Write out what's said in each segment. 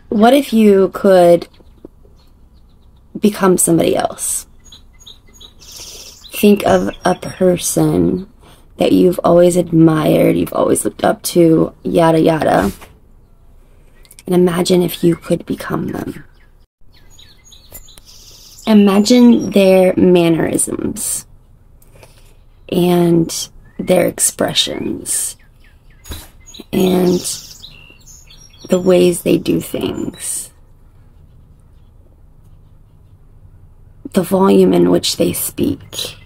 What if you could become somebody else? Think of a person that you've always admired, you've always looked up to, yada yada. And imagine if you could become them. Imagine their mannerisms and their expressions and the ways they do things, the volume in which they speak.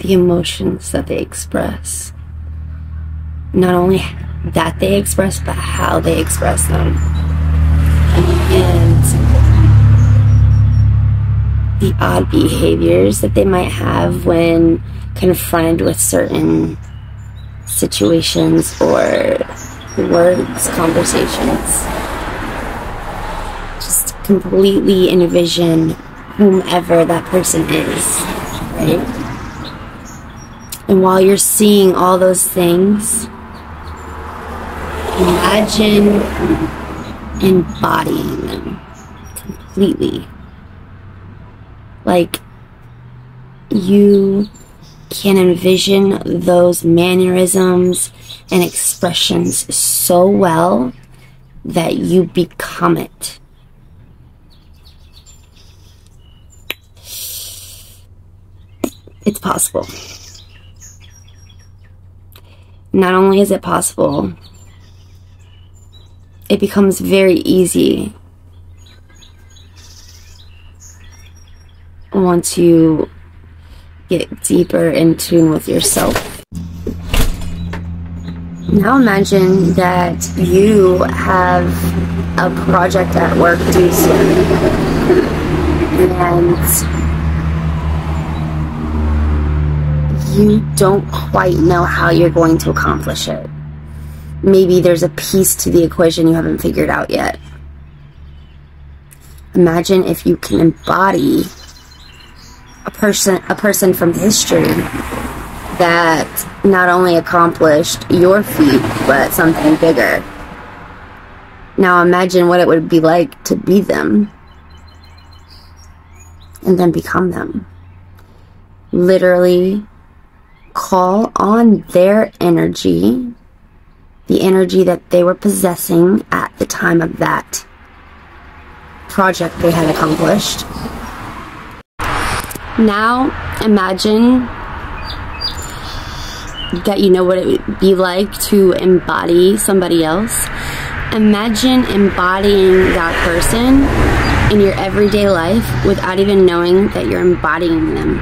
The emotions that they express. Not only that they express, but how they express them. And the odd behaviors that they might have when confronted with certain situations or words, conversations. Just completely envision whomever that person is, right? And while you're seeing all those things, imagine embodying them completely. Like you can envision those mannerisms and expressions so well that you become it. It's possible. Not only is it possible, it becomes very easy once you get deeper in tune with yourself. Now imagine that you have a project at work due soon, and you don't quite know how you're going to accomplish it. Maybe there's a piece to the equation you haven't figured out yet. Imagine if you can embody a person from history that not only accomplished your feat, but something bigger. Now imagine what it would be like to be them and then become them. Literally call on their energy, the energy that they were possessing at the time of that project they had accomplished. Now imagine that you know what it would be like to embody somebody else. Imagine embodying that person in your everyday life without even knowing that you're embodying them.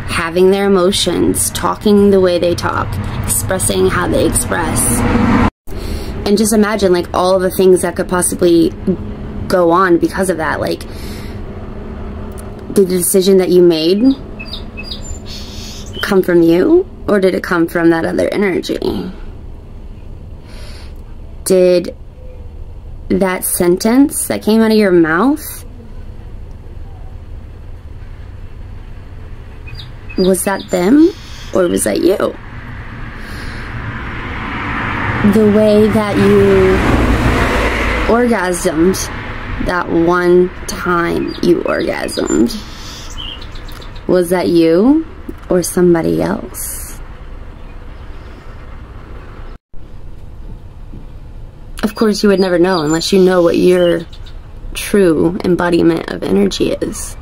Having their emotions, talking the way they talk, expressing how they express. And just imagine like all of the things that could possibly go on because of that. Like, did the decision that you made come from you, or did it come from that other energy? Did that sentence that came out of your mouth, was that them, or was that you? The way that you orgasmed that one time you orgasmed, was that you or somebody else? Of course, you would never know unless you know what your true embodiment of energy is.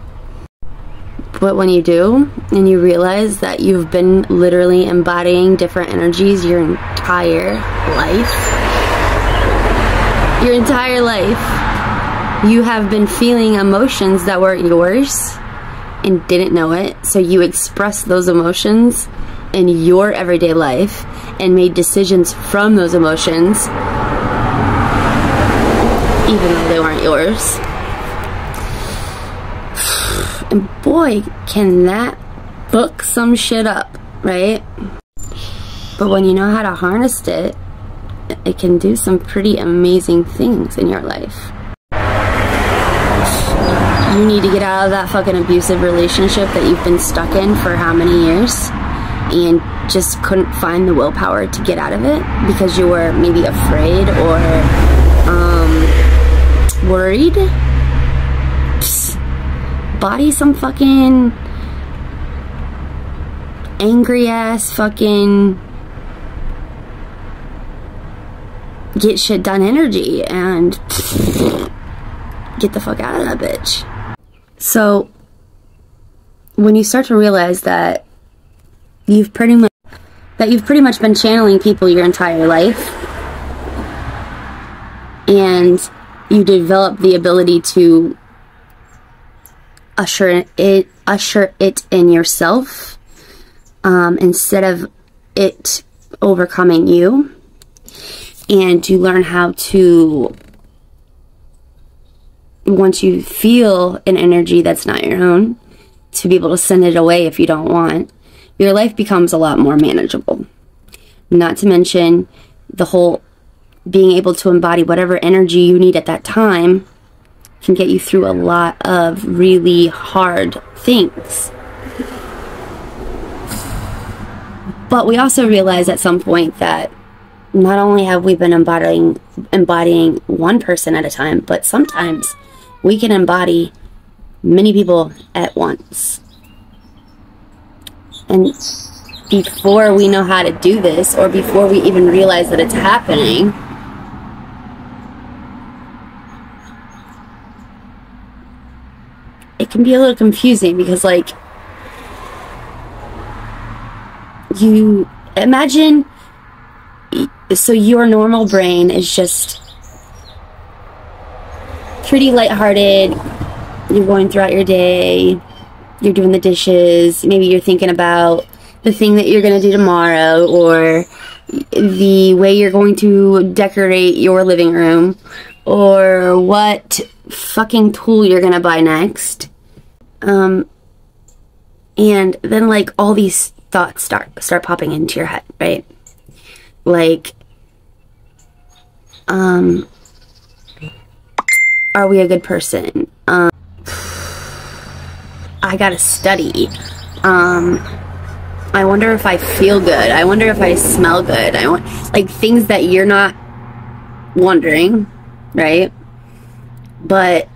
But when you do, and you realize that you've been literally embodying different energies your entire life, you have been feeling emotions that weren't yours and didn't know it, so you expressed those emotions in your everyday life and made decisions from those emotions, even though they weren't yours. And boy, can that fuck some shit up, right? But when you know how to harness it, it can do some pretty amazing things in your life. You need to get out of that fucking abusive relationship that you've been stuck in for how many years? and just couldn't find the willpower to get out of it because you were maybe afraid or worried, body some fucking angry ass fucking get shit done energy and get the fuck out of that bitch. So when you start to realize that you've pretty much been channeling people your entire life, and you develop the ability to usher it in yourself, instead of it overcoming you, and you learn how to, once you feel an energy that's not your own, to be able to send it away if you don't want, your life becomes a lot more manageable. Not to mention the whole being able to embody whatever energy you need at that time can get you through a lot of really hard things. But we also realize at some point that not only have we been embodying one person at a time, but sometimes we can embody many people at once. And before we know how to do this, or before we even realize that it's happening, it can be a little confusing because, like, you imagine, so your normal brain is just pretty lighthearted. You're going throughout your day, you're doing the dishes, maybe you're thinking about the thing that you're going to do tomorrow, or the way you're going to decorate your living room, or what fucking tool you're going to buy next. And then, like, all these thoughts start popping into your head, right? Like, are we a good person? I gotta study. I wonder if I feel good. I wonder if I smell good. Like, things that you're not wondering, right? But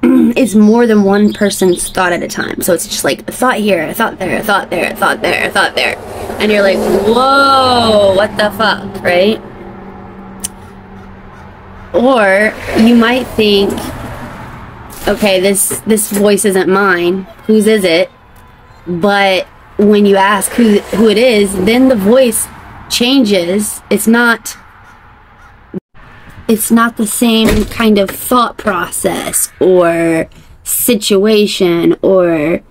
it's more than one person's thought at a time. So it's just like a thought here, a thought there, a thought there, a thought there, a thought there. And you're like, whoa, what the fuck, right? Or you might think, okay, this voice isn't mine. Whose is it? But when you ask who it is, then the voice changes. It's not the same kind of thought process or situation or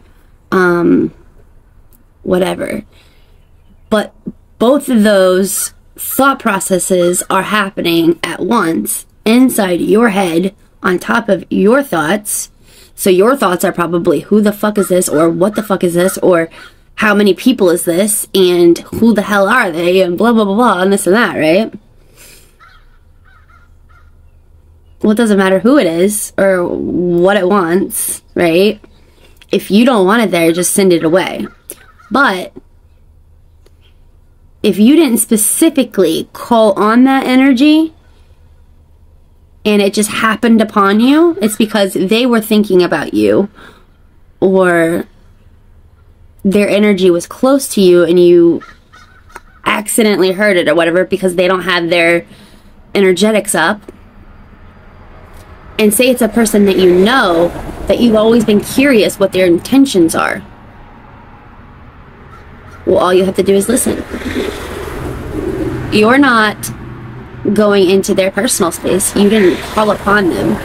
whatever. But both of those thought processes are happening at once inside your head on top of your thoughts. So your thoughts are probably, who the fuck is this, or what the fuck is this, or how many people is this, and who the hell are they, and blah blah blah blah, and this and that, right? Well, it doesn't matter who it is or what it wants, right? If you don't want it there, just send it away. But if you didn't specifically call on that energy and it just happened upon you, it's because they were thinking about you, or their energy was close to you and you accidentally heard it or whatever, because they don't have their energetics up. And say it's a person that you know, that you've always been curious what their intentions are. Well, all you have to do is listen. You're not going into their personal space. You didn't call upon them.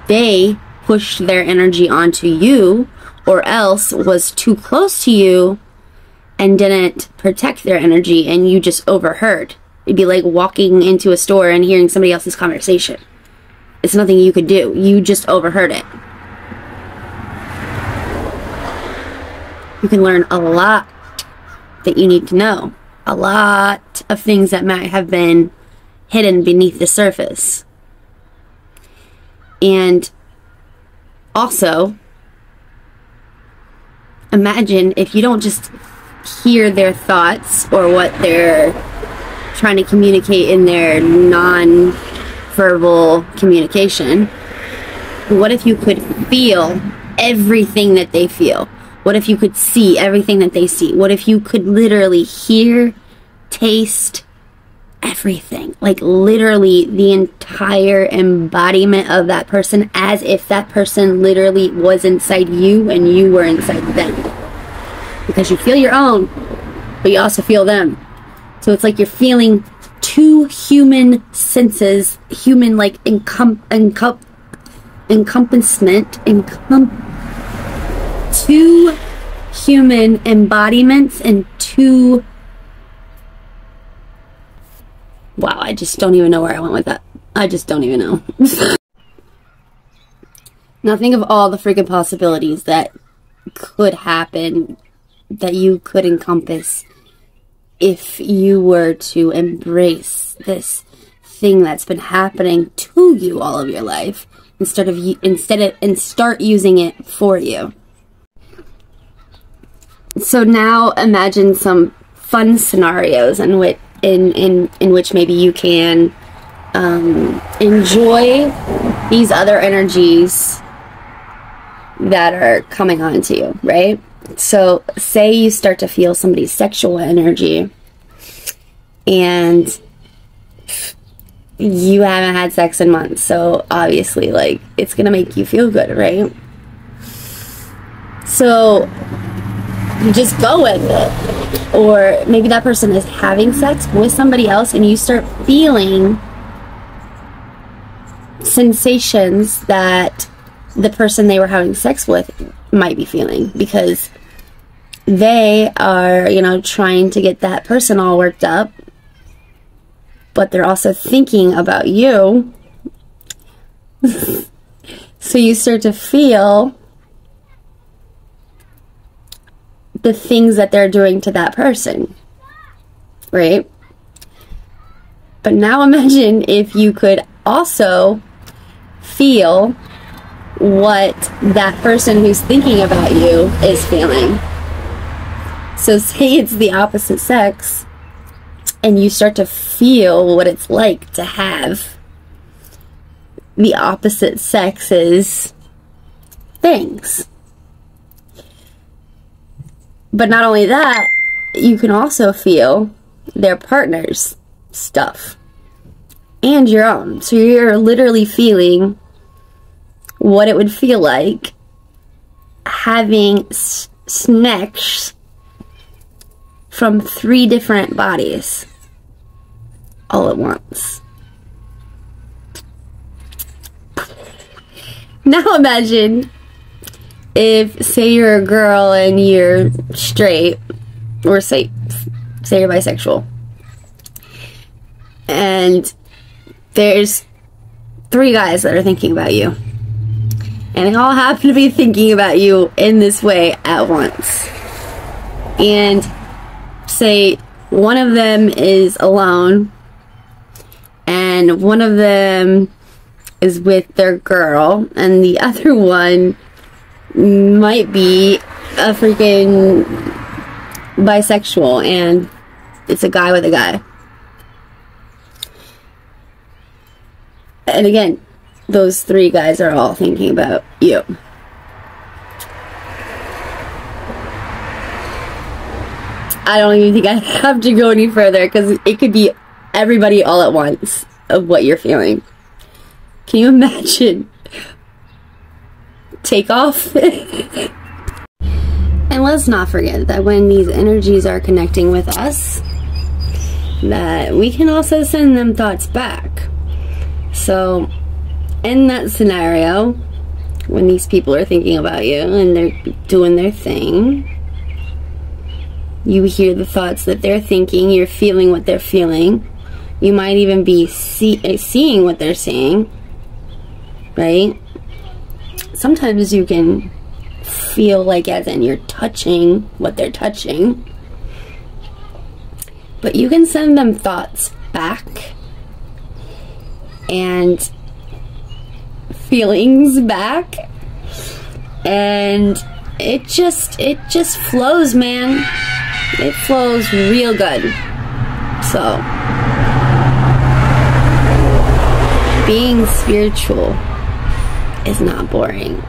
They pushed their energy onto you, or else was too close to you and didn't protect their energy, and you just overheard. It'd be like walking into a store and hearing somebody else's conversation. It's nothing you could do. You just overheard it. You can learn a lot that you need to know. A lot of things that might have been hidden beneath the surface. And also, imagine if you don't just hear their thoughts or what they're trying to communicate in their non-verbal communication. What if you could feel everything that they feel? What if you could see everything that they see? What if you could literally hear, taste, everything? Like literally the entire embodiment of that person, as if that person literally was inside you and you were inside them. Because you feel your own, but you also feel them. So it's like you're feeling two human senses, human like two human embodiments and two... Wow, I just don't even know where I went with that. I just don't even know. Now think of all the freaking possibilities that could happen, that you could encompass if you were to embrace this thing that's been happening to you all of your life and start using it for you. So now imagine some fun scenarios in which maybe you can enjoy these other energies that are coming on to you, right? So say you start to feel somebody's sexual energy and you haven't had sex in months, so obviously like it's gonna make you feel good, right? So you just go with it. Or maybe that person is having sex with somebody else and you start feeling sensations that the person they were having sex with might be feeling, because they are, you know, trying to get that person all worked up, but they're also thinking about you. So you start to feel the things that they're doing to that person, right? But now imagine if you could also feel what that person who's thinking about you is feeling. So say it's the opposite sex and you start to feel what it's like to have the opposite sex's things. But not only that, you can also feel their partner's stuff and your own. So you're literally feeling what it would feel like having snacks from 3 different bodies all at once. Now imagine if, say you're a girl and you're straight, or say you're bisexual, and there's 3 guys that are thinking about you, and they all happen to be thinking about you in this way at once. And say one of them is alone, and one of them is with their girl, and the other one might be a freaking bisexual, and it's a guy with a guy. And again, those 3 guys are all thinking about you. I don't even think I have to go any further, because it could be everybody all at once of what you're feeling. Can you imagine? Take off. And let's not forget that when these energies are connecting with us, that we can also send them thoughts back. So in that scenario, when these people are thinking about you and they're doing their thing, you hear the thoughts that they're thinking, you're feeling what they're feeling, you might even be seeing what they're seeing, right? Sometimes you can feel like, as in you're touching what they're touching, but you can send them thoughts back and feelings back, and it just flows, man. It flows real good. So, being spiritual is not boring.